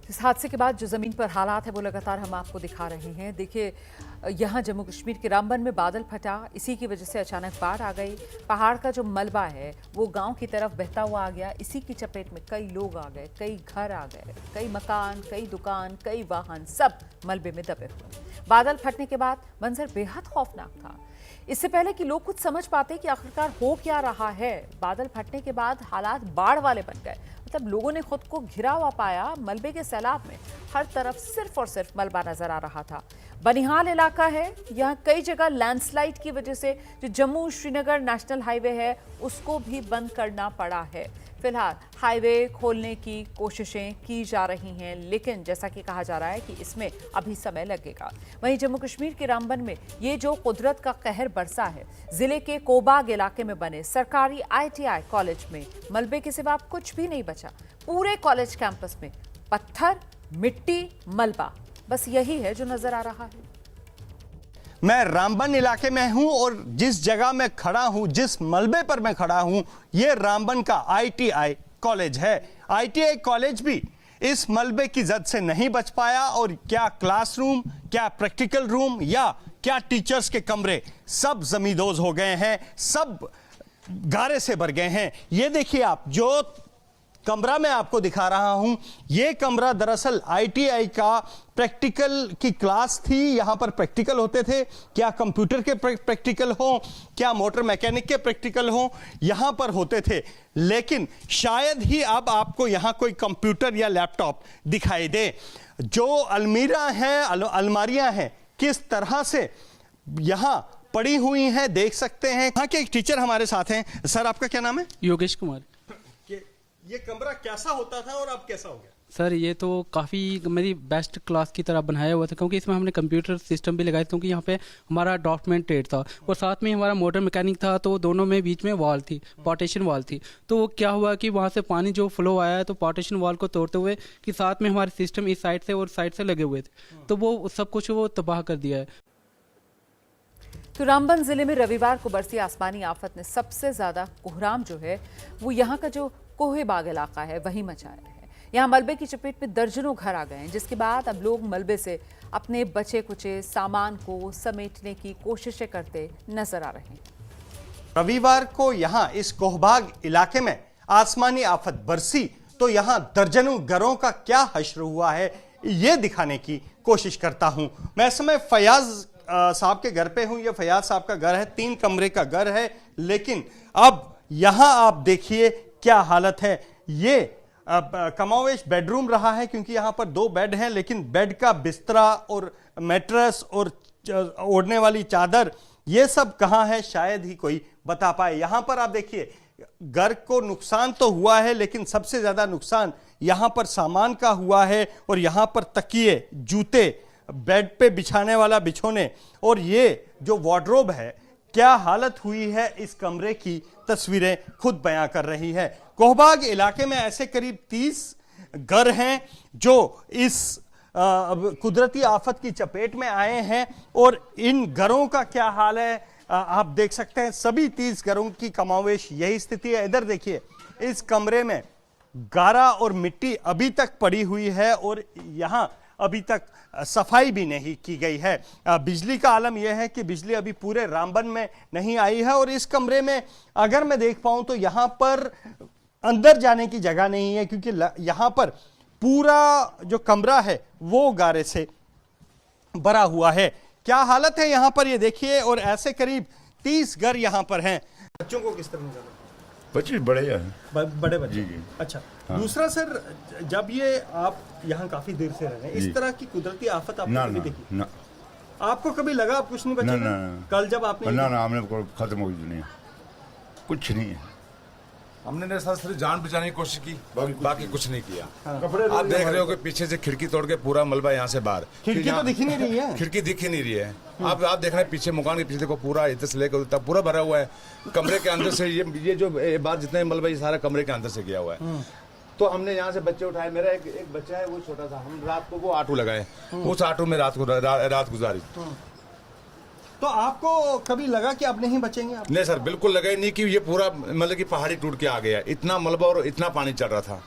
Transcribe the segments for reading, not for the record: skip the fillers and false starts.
इस हादसे के बाद जो ज़मीन पर हालात है वो लगातार हम आपको दिखा रहे हैं। देखिए, यहाँ जम्मू कश्मीर के रामबन में बादल फटा, इसी की वजह से अचानक बाढ़ आ गई। पहाड़ का जो मलबा है वो गांव की तरफ बहता हुआ आ गया। इसी की चपेट में कई लोग आ गए, कई घर आ गए, कई मकान, कई दुकान, कई वाहन, सब मलबे में दबे हुए। बादल फटने के बाद मंजर बेहद खौफनाक था। इससे पहले कि लोग कुछ समझ पाते कि आखिरकार हो क्या रहा है, बादल फटने के बाद हालात बाढ़ वाले बन गए। मतलब लोगों ने खुद को घिरा हुआ पाया मलबे के सैलाब में। हर तरफ सिर्फ और सिर्फ मलबा नजर आ रहा था। बनिहाल इलाका है, यहाँ कई जगह लैंडस्लाइड की वजह से जो जम्मू श्रीनगर नेशनल हाईवे है उसको भी बंद करना पड़ा है। फिलहाल हाईवे खोलने की कोशिशें की जा रही हैं, लेकिन जैसा कि कहा जा रहा है कि इसमें अभी समय लगेगा। वहीं जम्मू कश्मीर के रामबन में ये जो कुदरत का कहर बरसा है, जिले के कोबाग इलाके में बने सरकारी ITI कॉलेज में मलबे के सिवा कुछ भी नहीं बचा। पूरे कॉलेज कैंपस में पत्थर, मिट्टी, मलबा, बस यही है जो नजर आ रहा है। मैं रामबन इलाके में हूं और जिस जगह में खड़ा हूं, जिस मलबे पर मैं खड़ा हूं, यह रामबन का ITI कॉलेज है। ITI कॉलेज भी इस मलबे की जद से नहीं बच पाया और क्या क्लासरूम, क्या प्रैक्टिकल रूम या क्या टीचर्स के कमरे, सब जमींदोज हो गए हैं, सब गारे से भर गए हैं। ये देखिए आप, जो कमरा मैं आपको दिखा रहा हूं, यह कमरा दरअसल ITI का प्रैक्टिकल की क्लास थी। यहां पर प्रैक्टिकल होते थे, क्या कंप्यूटर के प्रैक्टिकल हो, क्या मोटर मैकेनिक के प्रैक्टिकल हो, यहां पर होते थे। लेकिन शायद ही अब आपको यहां कोई कंप्यूटर या लैपटॉप दिखाई दे। जो अलमीरा हैं, अलमारियां हैं, किस तरह से यहां पड़ी हुई हैं देख सकते हैं। यहां के एक टीचर हमारे साथ हैं। सर, आपका क्या नाम है? योगेश कुमार। ये कमरा कैसा होता था और अब कैसा हो गया? सर, ये तो काफ़ी मेरी बेस्ट क्लास की तरह बनाया हुआ था, क्योंकि इसमें हमने कंप्यूटर सिस्टम भी लगाया, क्योंकि यहाँ पे हमारा डॉक्यूमेंट ट्रेड था और साथ में हमारा मोटर मैकेनिक था। तो दोनों में बीच में वॉल थी, पार्टीशन वॉल थी। तो क्या हुआ कि वहाँ से पानी जो फ्लो आया है, तो पार्टीशन वॉल को तोड़ते हुए कि साथ में हमारे सिस्टम इस साइड से और साइड से लगे हुए थे, तो वो सब कुछ वो तबाह कर दिया है। तो रामबन जिले में रविवार को बरसी आसमानी आफत ने सबसे ज्यादा कोहराम जो है वो यहाँ का जो कोहेबाग इलाका है वही मचाया है। यहाँ मलबे की चपेट में दर्जनों घर आ गए हैं, जिसके बाद अब लोग मलबे से अपने बचे कुचे सामान को समेटने की कोशिशें करते नजर आ रहे हैं। रविवार को यहाँ इस कोहबाग इलाके में आसमानी आफत बरसी तो यहाँ दर्जनों घरों का क्या हश्र हुआ है, ये दिखाने की कोशिश करता हूं। मैं इस समय फयाज साहब के घर पे हूं। ये फयाज साहब का घर है, 3 कमरे का घर है, लेकिन अब यहां आप देखिए क्या हालत है। ये कमोवेश बेडरूम रहा है, क्योंकि यहां पर 2 बेड हैं, लेकिन बेड का बिस्तरा और मैट्रेस और ओढ़ने वाली चादर, ये सब कहां है शायद ही कोई बता पाए। यहां पर आप देखिए, घर को नुकसान तो हुआ है, लेकिन सबसे ज्यादा नुकसान यहां पर सामान का हुआ है। और यहां पर तकिए, जूते, बेड पे बिछाने वाला बिछोने और ये जो वार्डरोब है, क्या हालत हुई है इस कमरे की तस्वीरें खुद बयां कर रही है। कोहबाग इलाके में ऐसे करीब 30 घर हैं जो इस कुदरती आफत की चपेट में आए हैं और इन घरों का क्या हाल है आप देख सकते हैं। सभी 30 घरों की कमावेश यही स्थिति है। इधर देखिए, इस कमरे में गारा और मिट्टी अभी तक पड़ी हुई है और यहां अभी तक सफाई भी नहीं की गई है। बिजली का आलम यह है कि बिजली अभी पूरे रामबन में नहीं आई है और इस कमरे में अगर मैं देख पाऊं तो यहां पर अंदर जाने की जगह नहीं है, क्योंकि यहां पर पूरा जो कमरा है वो गारे से भरा हुआ है। क्या हालत है यहां पर ये देखिए। और ऐसे करीब 30 घर यहां पर हैं। बच्चों को किस तरह निकाला? बच्चे बड़े हैं, बड़े बच्चे। जी। अच्छा, हाँ। दूसरा सर, जब ये आप यहाँ काफी देर से रहे हैं, इस तरह की कुदरती आफत आपने कभी देखी? ना। आपको कभी लगा आप कुछ नहीं बचेगा? ना। कल जब आपने ना, हमने खत्म हो गई दुनिया, कुछ नहीं है। हमने सिर्फ जान बचाने की कोशिश की, बाकी कुछ नहीं किया। कपड़े आप देख रहे हो कि पीछे से खिड़की तोड़ के पूरा मलबा यहाँ से बाहर। खिड़की तो दिख ही नहीं रही है। खिड़की दिख ही नहीं रही है। आप देख रहे हैं पीछे मकान के पीछे देखो, पूरा इधर से लेकर तक पूरा भरा हुआ है। कमरे के अंदर से ये जो बात जितना मलबा ये सारा कमरे के अंदर से गया हुआ है। तो हमने यहाँ से बच्चे उठाए। मेरा एक बच्चा है, वो छोटा सा, हम रात को वो ऑटो लगाए, उस ऑटो में रात गुजारी। तो आपको कभी लगा कि अब नहीं बचेंगे आप? नहीं सर, बिल्कुल लगा ही नहीं कि ये पूरा मतलब कि पहाड़ी टूट के आ गया। इतना मलबा और इतना पानी चल रहा था।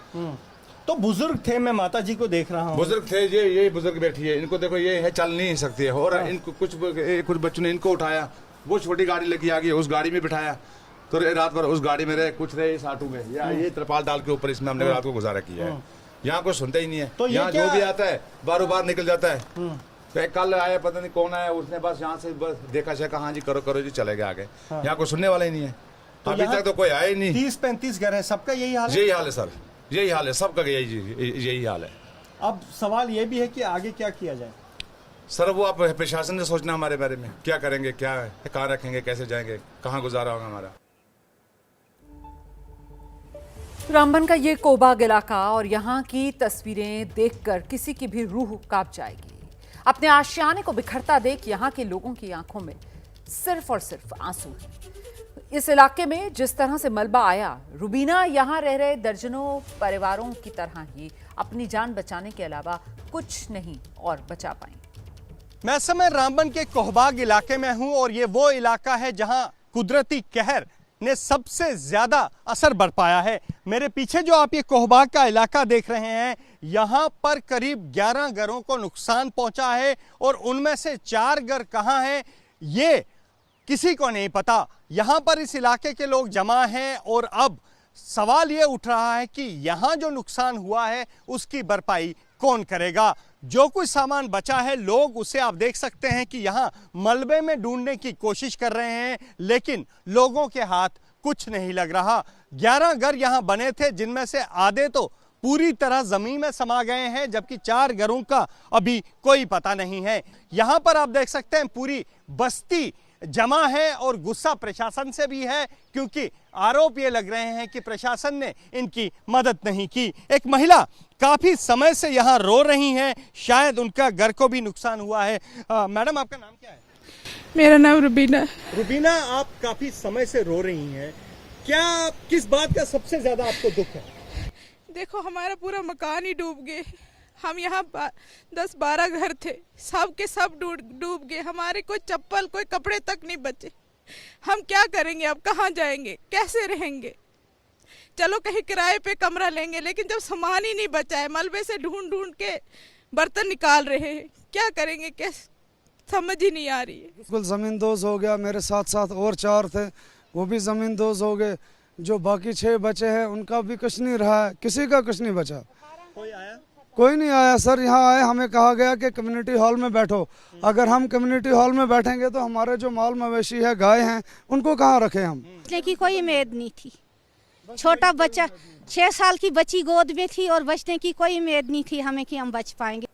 तो बुजुर्ग थे, मैं माता जी को देख रहा हूँ। बुजुर्ग थे, ये बुजुर्ग बैठी है, इनको देखो ये है चल नहीं सकती है। और इनको कुछ बच्चों ने इनको उठाया, वो छोटी गाड़ी लगी आगे, उस गाड़ी में बिठाया, तो रात भर उस गाड़ी में रहे, कुछ रहे इस आटू में, या ये त्रिपाल डाल के ऊपर इसमें हमने रात को गुजारा किया है। यहाँ कोई सुनता ही नहीं है। तो यहाँ जो भी आता है बारों बार निकल जाता है। तो कल आया, पता नहीं कौन आया, उसने बस यहाँ से बस देखा शेखा, हाँ जी करो जी, चले गए आगे। यहाँ कोई सुनने वाला ही नहीं है। अभी तक तो कोई आया ही नहीं। 30-35 घर है, सबका यही हाल है? यही हाल है सर, यही हाल है सबका, यही हाल है। अब सवाल ये भी है कि आगे क्या किया जाए? सर वो आप प्रशासन ने सोचना हमारे बारे में, क्या करेंगे, क्या कहाँ रखेंगे, कैसे जाएंगे, कहाँ गुजारा होगा हमारा। रामबन का ये कोहबाग इलाका और यहाँ की तस्वीरें देखकर किसी की भी रूह कांप जाएगी। अपने आशियाने को बिखरता देख यहाँ के लोगों की आंखों में सिर्फ और सिर्फ आंसू हैं। इस इलाके में जिस तरह से मलबा आया, रुबीना यहाँ रह रहे दर्जनों परिवारों की तरह ही अपनी जान बचाने के अलावा कुछ नहीं और बचा पाई। मैं इस समय रामबन के कोहबाग इलाके में हूं और ये वो इलाका है जहां कुदरती कहर ने सबसे ज्यादा असर बरपाया है। मेरे पीछे जो आप ये कोहबाग का इलाका देख रहे हैं, यहाँ पर करीब 11 घरों को नुकसान पहुंचा है और उनमें से 4 घर कहाँ हैं ये किसी को नहीं पता। यहाँ पर इस इलाके के लोग जमा हैं और अब सवाल ये उठ रहा है कि यहाँ जो नुकसान हुआ है उसकी भरपाई कौन करेगा। जो कुछ सामान बचा है, लोग उसे आप देख सकते हैं कि यहाँ मलबे में ढूंढने की कोशिश कर रहे हैं, लेकिन लोगों के हाथ कुछ नहीं लग रहा। 11 घर यहाँ बने थे, जिनमें से आधे तो पूरी तरह जमीन में समा गए हैं, जबकि 4 घरों का अभी कोई पता नहीं है। यहाँ पर आप देख सकते हैं पूरी बस्ती जमा है और गुस्सा प्रशासन से भी है, क्योंकि आरोप ये लग रहे हैं कि प्रशासन ने इनकी मदद नहीं की। एक महिला काफी समय से यहाँ रो रही हैं, शायद उनका घर को भी नुकसान हुआ है। मैडम, आपका नाम क्या है? मेरा नाम रुबीना। रुबीना, आप काफी समय से रो रही हैं, क्या किस बात का सबसे ज्यादा आपको दुख है? देखो, हमारा पूरा मकान ही डूब गए। हम यहाँ 10-12 घर थे, सब के सब डूब गए। हमारे कोई चप्पल, कोई कपड़े तक नहीं बचे। हम क्या करेंगे अब? कहाँ जाएंगे, कैसे रहेंगे? चलो कहीं किराए पे कमरा लेंगे, लेकिन जब सामान ही नहीं बचा है, मलबे से ढूंढ के बर्तन निकाल रहे हैं, क्या करेंगे, कैसे, समझ ही नहीं आ रही है। बिल्कुल ज़मींदोज़ हो गया। मेरे साथ और 4 थे, वो भी ज़मींदोज़ हो गए। जो बाकी 6 बचे हैं उनका भी कुछ नहीं रहा है, किसी का कुछ नहीं बचा। कोई आया? कोई नहीं आया सर। यहाँ आए, हमें कहा गया कि कम्युनिटी हॉल में बैठो। अगर हम कम्युनिटी हॉल में बैठेंगे तो हमारे जो माल मवेशी है, गाय हैं, उनको कहाँ रखें हम? बचने की कोई उम्मीद नहीं थी। छोटा बच्चा 6 साल की बच्ची गोद में थी और बचने की कोई उम्मीद नहीं थी हमें कि हम बच पाएंगे।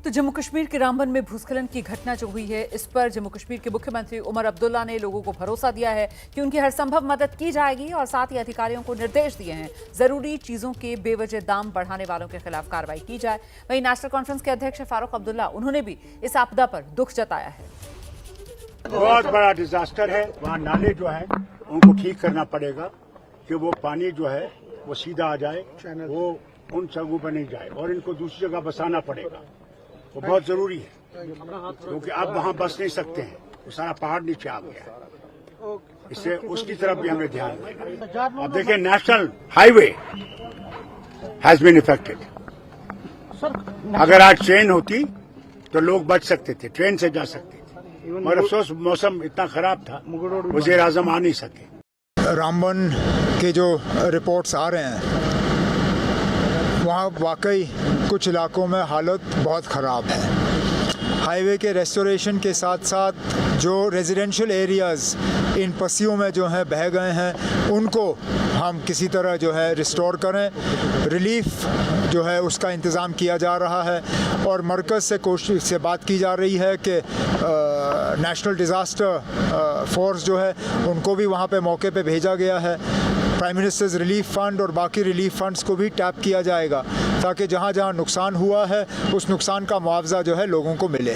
तो जम्मू कश्मीर के रामबन में भूस्खलन की घटना जो हुई है, इस पर जम्मू कश्मीर के मुख्यमंत्री उमर अब्दुल्ला ने लोगों को भरोसा दिया है कि उनकी हर संभव मदद की जाएगी और साथ ही अधिकारियों को निर्देश दिए हैं जरूरी चीजों के बेवजह दाम बढ़ाने वालों के खिलाफ कार्रवाई की जाए। वहीं नेशनल कॉन्फ्रेंस के अध्यक्ष फारूक अब्दुल्ला, उन्होंने भी इस आपदा पर दुख जताया है। बहुत बड़ा डिजास्टर है। वहाँ नाले जो है उनको ठीक करना पड़ेगा कि वो पानी जो है वो सीधा आ जाए, वो उन जगहों पर नहीं जाए और इनको दूसरी जगह बसाना पड़ेगा। वो बहुत जरूरी है, क्योंकि अब वहाँ बस नहीं सकते हैं, वो सारा पहाड़ नीचे आ गया है। इससे उसकी तरफ भी हमें ध्यान देना। अब देखिए, national highway has been affected. अगर आज ट्रेन होती तो लोग बच सकते थे, ट्रेन से जा सकते थे, मगर अफसोस मौसम इतना खराब था, वज़ीर आज़म आ नहीं सके। रामबन के जो रिपोर्ट्स आ रहे हैं, वहाँ वाकई कुछ इलाकों में हालत बहुत ख़राब है। हाईवे के रेस्टोरेशन के साथ साथ जो रेजिडेंशियल एरियाज़ इन पस्सियों में जो हैं बह गए हैं, उनको हम किसी तरह जो है रिस्टोर करें। रिलीफ जो है उसका इंतज़ाम किया जा रहा है और मरकज़ से कोशिश से बात की जा रही है कि नेशनल डिज़ास्टर फोर्स जो है उनको भी वहाँ पे मौके पे भेजा गया है। प्राइम मिनिस्टर्स रिलीफ फ़ंड और बाकी रिलीफ फ़ंड्स को भी टैप किया जाएगा ताकि जहाँ जहाँ नुकसान हुआ है उस नुकसान का मुआवजा जो है लोगों को मिले।